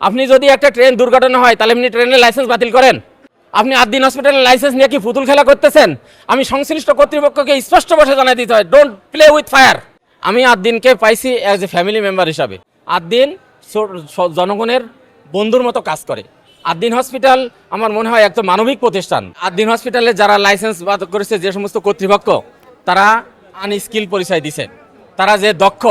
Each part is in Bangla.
আপনি যদি একটা ট্রেন দুর্ঘটনা হয় তাহলে আপনি ট্রেনের লাইসেন্স বাতিল করেন। আপনি 8 দিন হসপিটালের লাইসেন্স নিয়ে কি পুতুল খেলা করতেছেন? আমি সংশ্লিষ্ট কর্তৃপক্ষকে স্পষ্ট ভাষায় জানাই দিতে হয়, ডোন্ট প্লে উইথ ফায়ার। আমি 8 দিনকে পাইছি অ্যাজ এ ফ্যামিলি মেম্বার হিসাবে। 8 দিন জনগণের বন্ধুর মতো কাজ করে। 8 দিন হসপিটাল আমার মনে হয় একটা মানবিক প্রতিষ্ঠান। 8 দিন হসপিটালে যারা লাইসেন্স বাতিল করেছে যে সমস্ত কর্তৃপক্ষ, তারা আনস্কিল পরিচয় দিছে। তারা যে দক্ষ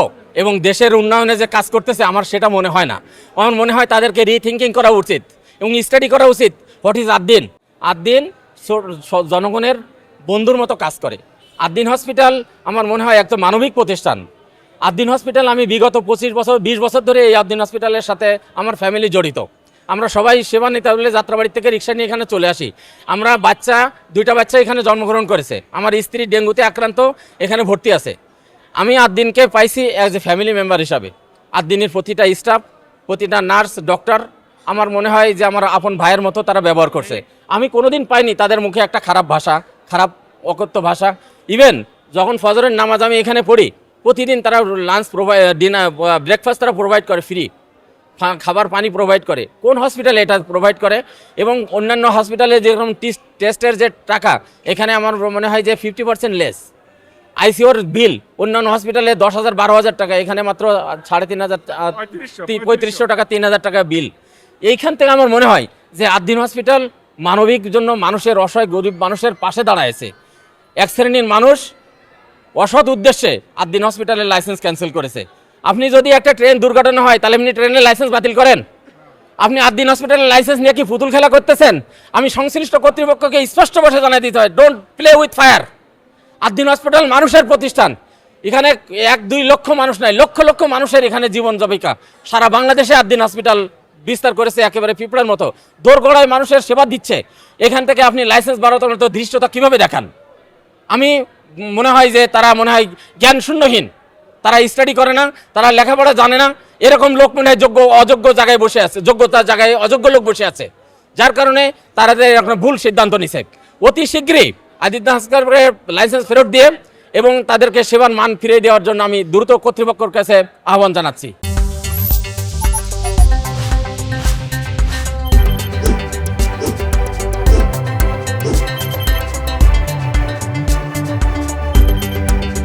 এবং দেশের উন্নয়নে যে কাজ করতেছে আমার সেটা মনে হয় না। আমার মনে হয় তাদেরকে রিথিঙ্কিং করা উচিত এবং স্টাডি করা উচিত হোয়াট ইজ 8 দিন। 8 দিন জনগণের বন্ধুর মতো কাজ করে। 8 দিন হসপিটাল আমার মনে হয় একটা মানবিক প্রতিষ্ঠান। 8 দিন হসপিটাল আমি বিগত 25 বছর 20 বছর ধরে এই 8 দিন হসপিটালের সাথে আমার ফ্যামিলি জড়িত। আমরা সবাই সেবা নিতে হলে যাত্রাবাড়ি থেকে রিক্সা নিয়ে এখানে চলে আসি। আমরা দুইটা বাচ্চা এখানে জন্মগ্রহণ করেছে। আমার স্ত্রী ডেঙ্গুতে আক্রান্ত, এখানে ভর্তি আছে। আমি 8 দিনকে পাইছি অ্যাজ এ ফ্যামিলি মেম্বার হিসাবে। 8 দিনের প্রতিটা স্টাফ, প্রতিটা নার্স, ডক্টর আমার মনে হয় যে আমার আপন ভাইয়ের মতো তারা ব্যবহার করছে। আমি কোনোদিন পাইনি তাদের মুখে একটা খারাপ ভাষা, খারাপ অকথ্য ভাষা। ইভেন যখন ফজরের নামাজ আমি এখানে পড়ি, প্রতিদিন তারা লাঞ্চ ডিনার ব্রেকফাস্ট তারা প্রোভাইড করে, ফ্রি খাবার পানি প্রোভাইড করে। কোন হসপিটালে এটা প্রোভাইড করে? এবং অন্যান্য হসপিটালে যেরকম টেস্টের যে টাকা, এখানে আমার মনে হয় যে 50% লেস। আইসিওর বিল অন্যান্য হসপিটালে 10,000 12,000 টাকা, এখানে মাত্র 3,500 3500 টাকা 3,000 টাকা বিল। এইখান থেকে আমার মনে হয় যে 8 দিন হসপিটাল মানবিক জন্য মানুষের, অসহায় গরিব মানুষের পাশে দাঁড়ায়ছে। এক শ্রেণীর মানুষ অসৎ উদ্দেশ্যে 8 দিন হসপিটালের লাইসেন্স ক্যান্সেল করেছে। আপনি যদি একটা ট্রেন দুর্ঘটনা হয় তাহলে আপনি ট্রেনের লাইসেন্স বাতিল করেন। আপনি 8 দিন হসপিটালের লাইসেন্স নিয়ে কি পুতুল খেলা করতেছেন? আমি সংশ্লিষ্ট কর্তৃপক্ষকে স্পষ্ট ভাষায় জানাই দিতে হয়, ডোন্ট প্লে উইথ ফায়ার। 8 দিন হসপিটাল মানুষের প্রতিষ্ঠান। এখানে 1-2 লক্ষ মানুষ নাই, লক্ষ লক্ষ মানুষের এখানে জীবন জীবিকা। সারা বাংলাদেশে 8 দিন হসপিটাল বিস্তার করেছে একেবারে পিঁপড়ার মতো, দোরগোড়ায় মানুষের সেবা দিচ্ছে। এখান থেকে আপনি লাইসেন্স বাড়ানোর মতো ধৃষ্টতা কীভাবে দেখান? আমি মনে হয় যে তারা মনে হয় জ্ঞান শূন্যহীন, তারা স্টাডি করে না, তারা লেখাপড়া জানে না। এরকম লোক মনে হয় অযোগ্য জায়গায় বসে আছে, যোগ্যতার জায়গায় অযোগ্য লোক বসে আছে, যার কারণে তারা এরকম ভুল সিদ্ধান্ত নিছে। অতি শীঘ্রই 8 দিন হসপিটালের লাইসেন্স ফেরত দিয়ে এবং তাদেরকে সেবার মান ফিরিয়ে দেওয়ার জন্য আমি দ্রুত কর্তৃপক্ষের কাছে আহ্বান জানাচ্ছি।